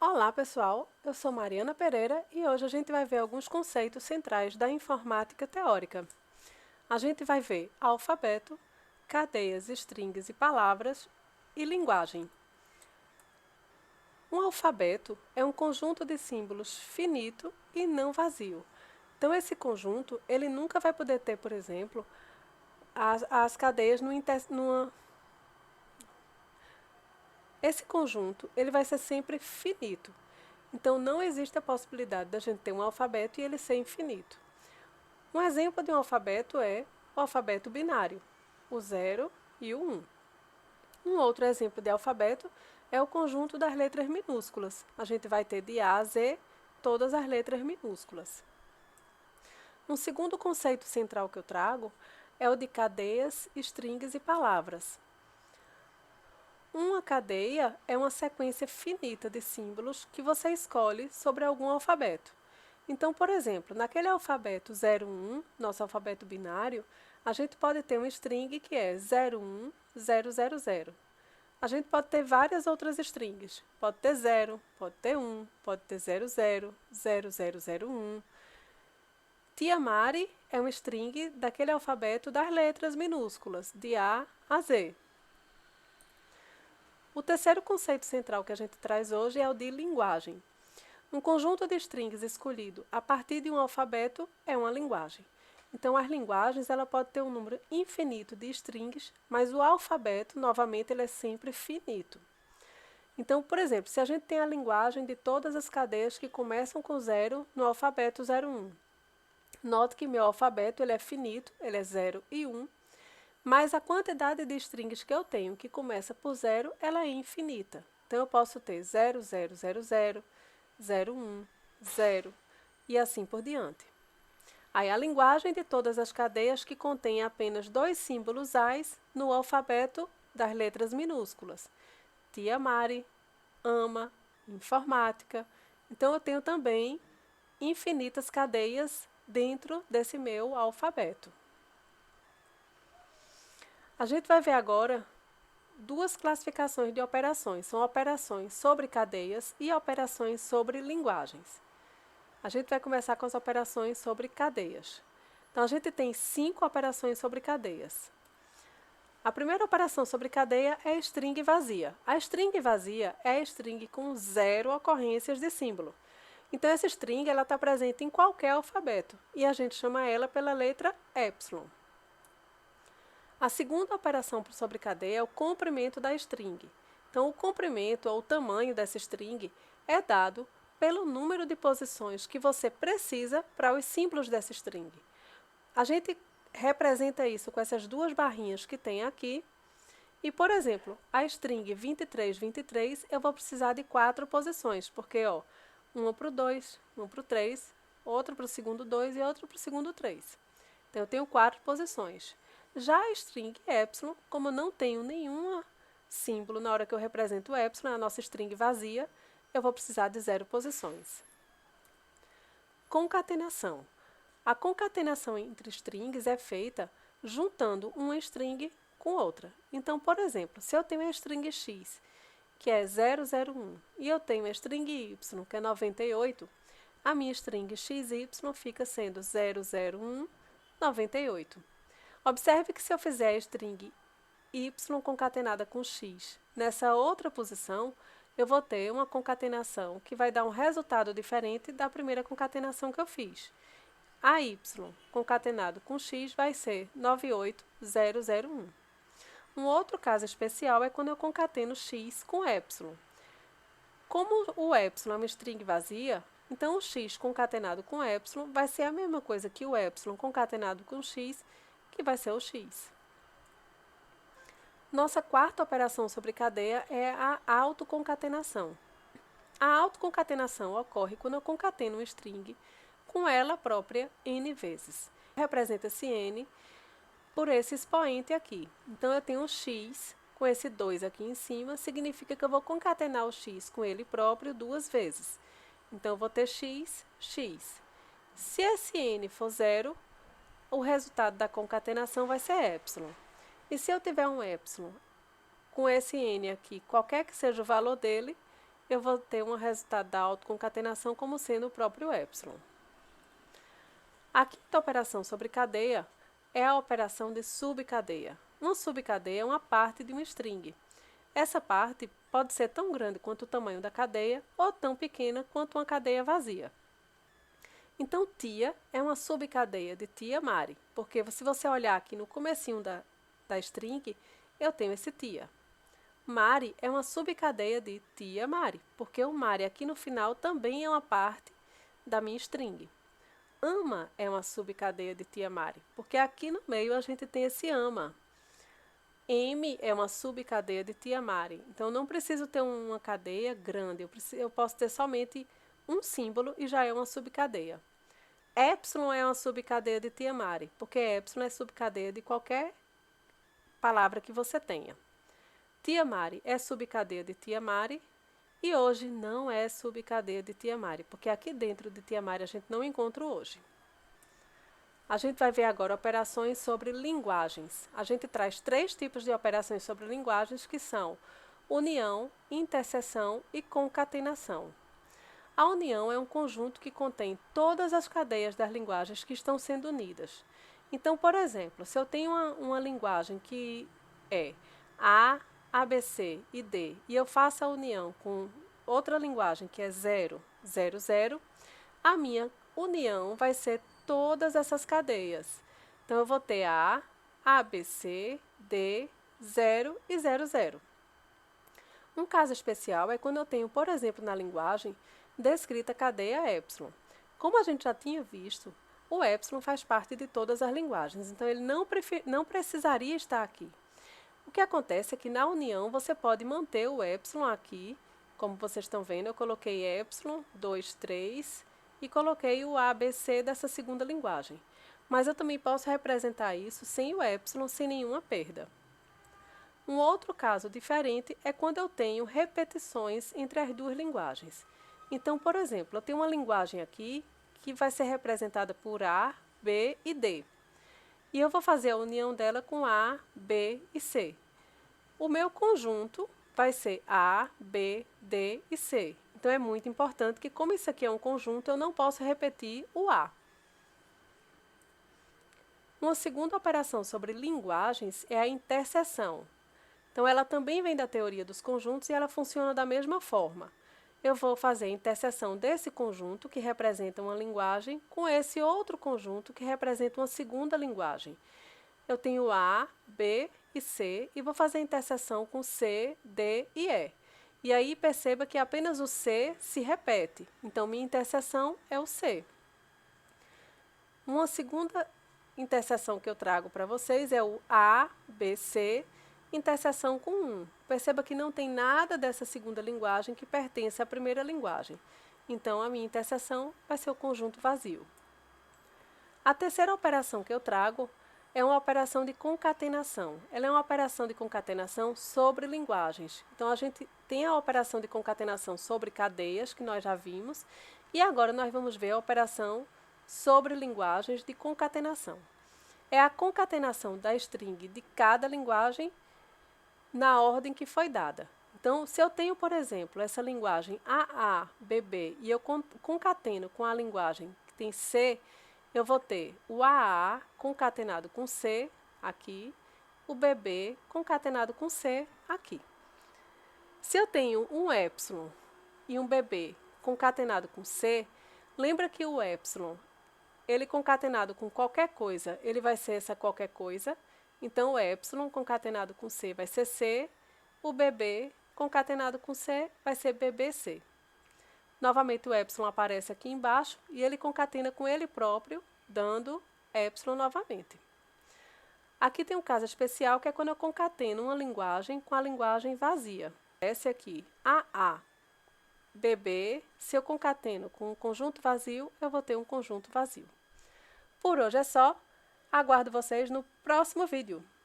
Olá pessoal, eu sou Mariana Pereira e hoje a gente vai ver alguns conceitos centrais da informática teórica. A gente vai ver alfabeto, cadeias, strings e palavras e linguagem. Um alfabeto é um conjunto de símbolos finito e não vazio. Então esse conjunto, ele nunca vai poder ter, por exemplo, as cadeias numa... Esse conjunto, ele vai ser sempre finito. Então, não existe a possibilidade da gente ter um alfabeto e ele ser infinito. Um exemplo de um alfabeto é o alfabeto binário, o 0 e o 1. Um outro exemplo de alfabeto é o conjunto das letras minúsculas. A gente vai ter de A a Z todas as letras minúsculas. Um segundo conceito central que eu trago é o de cadeias, strings e palavras. Uma cadeia é uma sequência finita de símbolos que você escolhe sobre algum alfabeto. Então, por exemplo, naquele alfabeto 01, nosso alfabeto binário, a gente pode ter um string que é 01000. A gente pode ter várias outras strings. Pode ter 0, pode ter 1, pode ter 000001. Tia Mari é um string daquele alfabeto das letras minúsculas, de A a Z. O terceiro conceito central que a gente traz hoje é o de linguagem. Um conjunto de strings escolhido a partir de um alfabeto é uma linguagem. Então, as linguagens ela pode ter um número infinito de strings, mas o alfabeto, novamente, ele é sempre finito. Então, por exemplo, se a gente tem a linguagem de todas as cadeias que começam com 0 no alfabeto 01. Note que meu alfabeto ele é finito, ele é 0 e 1. Mas a quantidade de strings que eu tenho, que começa por 0, ela é infinita. Então, eu posso ter 0000, 01, 0 e assim por diante. Aí, a linguagem de todas as cadeias que contém apenas dois símbolos AIS no alfabeto das letras minúsculas. Tia Mari, ama, informática. Então, eu tenho também infinitas cadeias dentro desse meu alfabeto. A gente vai ver agora duas classificações de operações. São operações sobre cadeias e operações sobre linguagens. A gente vai começar com as operações sobre cadeias. Então, a gente tem 5 operações sobre cadeias. A primeira operação sobre cadeia é a string vazia. A string vazia é a string com 0 ocorrências de símbolo. Então, essa string está presente em qualquer alfabeto e a gente chama ela pela letra epsilon. A segunda operação sobre cadeia é o comprimento da string. Então, o comprimento ou o tamanho dessa string é dado pelo número de posições que você precisa para os símbolos dessa string. A gente representa isso com essas duas barrinhas que tem aqui. E, por exemplo, a string 2323 eu vou precisar de 4 posições, porque uma para o 2, uma para o 3, outra para o segundo 2 e outra para o segundo 3. Então, eu tenho 4 posições. Já a string epsilon, como não tenho nenhum símbolo na hora que eu represento o epsilon, a nossa string vazia, eu vou precisar de 0 posições. Concatenação. A concatenação entre strings é feita juntando uma string com outra. Então, por exemplo, se eu tenho a string x, que é 001, e eu tenho a string y, que é 98, a minha string xy fica sendo 001, 98. Observe que se eu fizer a string y concatenada com x nessa outra posição, eu vou ter uma concatenação que vai dar um resultado diferente da primeira concatenação que eu fiz. A y concatenado com x vai ser 98001. Um outro caso especial é quando eu concateno x com epsilon. Como o epsilon é uma string vazia, então o x concatenado com epsilon vai ser a mesma coisa que o epsilon concatenado com x, que vai ser o x. Nossa quarta operação sobre cadeia é a autoconcatenação. A autoconcatenação ocorre quando eu concateno uma string com ela própria n vezes. Representa esse n por esse expoente aqui. Então, eu tenho um x com esse 2 aqui em cima, significa que eu vou concatenar o x com ele próprio 2 vezes. Então, eu vou ter x, x. Se esse n for 0, o resultado da concatenação vai ser epsilon. E se eu tiver um epsilon com esse n aqui, qualquer que seja o valor dele, eu vou ter um resultado da autoconcatenação como sendo o próprio epsilon. A quinta operação sobre cadeia é a operação de subcadeia. Uma subcadeia é uma parte de um string. Essa parte pode ser tão grande quanto o tamanho da cadeia ou tão pequena quanto uma cadeia vazia. Então, tia é uma subcadeia de tia Mari, porque se você olhar aqui no comecinho da string, eu tenho esse tia. Mari é uma subcadeia de tia Mari, porque o Mari aqui no final também é uma parte da minha string. Ama é uma subcadeia de tia Mari, porque aqui no meio a gente tem esse ama. M é uma subcadeia de tia Mari, então eu não preciso ter uma cadeia grande, eu posso ter somente um símbolo e já é uma subcadeia. Epsilon é uma subcadeia de tia Mari, porque epsilon é subcadeia de qualquer palavra que você tenha. Tia Mari é subcadeia de tia Mari e hoje não é subcadeia de tia Mari, porque aqui dentro de tia Mari a gente não encontra o hoje. A gente vai ver agora operações sobre linguagens. A gente traz 3 tipos de operações sobre linguagens que são união, interseção e concatenação. A união é um conjunto que contém todas as cadeias das linguagens que estão sendo unidas. Então, por exemplo, se eu tenho uma linguagem que é A, ABC e D, e eu faço a união com outra linguagem que é 0, 0, 0, a minha união vai ser todas essas cadeias. Então, eu vou ter A, ABC, D, 0 e 0, 0. Um caso especial é quando eu tenho, por exemplo, na linguagem, descrita a cadeia epsilon. Como a gente já tinha visto, o epsilon faz parte de todas as linguagens, então ele não precisaria estar aqui. O que acontece é que na união você pode manter o epsilon aqui, como vocês estão vendo, eu coloquei epsilon 2, 3 e coloquei o ABC dessa segunda linguagem. Mas eu também posso representar isso sem o epsilon, sem nenhuma perda. Um outro caso diferente é quando eu tenho repetições entre as duas linguagens. Então, por exemplo, eu tenho uma linguagem aqui que vai ser representada por A, B e D. E eu vou fazer a união dela com A, B e C. O meu conjunto vai ser A, B, D e C. Então, é muito importante que, como isso aqui é um conjunto, eu não posso repetir o A. Uma segunda operação sobre linguagens é a interseção. Então, ela também vem da teoria dos conjuntos e ela funciona da mesma forma. Eu vou fazer a interseção desse conjunto, que representa uma linguagem, com esse outro conjunto, que representa uma segunda linguagem. Eu tenho A, B e C, e vou fazer a interseção com C, D e E. E aí, perceba que apenas o C se repete. Então, minha interseção é o C. Uma segunda interseção que eu trago para vocês é o A, B, C, interseção com 1. Perceba que não tem nada dessa segunda linguagem que pertence à primeira linguagem. Então, a minha interseção vai ser o conjunto vazio. A terceira operação que eu trago é uma operação de concatenação. Ela é uma operação de concatenação sobre linguagens. Então, a gente tem a operação de concatenação sobre cadeias, que nós já vimos, e agora nós vamos ver a operação sobre linguagens de concatenação. É a concatenação da string de cada linguagem na ordem que foi dada. Então, se eu tenho, por exemplo, essa linguagem AA, BB, e eu concateno com a linguagem que tem C, eu vou ter o AA concatenado com C, aqui, o BB concatenado com C, aqui. Se eu tenho um epsilon e um BB concatenado com C, lembra que o epsilon, ele concatenado com qualquer coisa, ele vai ser essa qualquer coisa. Então, o epsilon concatenado com C vai ser C, o BB concatenado com C vai ser BBC. Novamente, o epsilon aparece aqui embaixo e ele concatena com ele próprio, dando epsilon novamente. Aqui tem um caso especial que é quando eu concateno uma linguagem com a linguagem vazia. Esse aqui, AA, BB, se eu concateno com um conjunto vazio, eu vou ter um conjunto vazio. Por hoje é só. Aguardo vocês no próximo vídeo.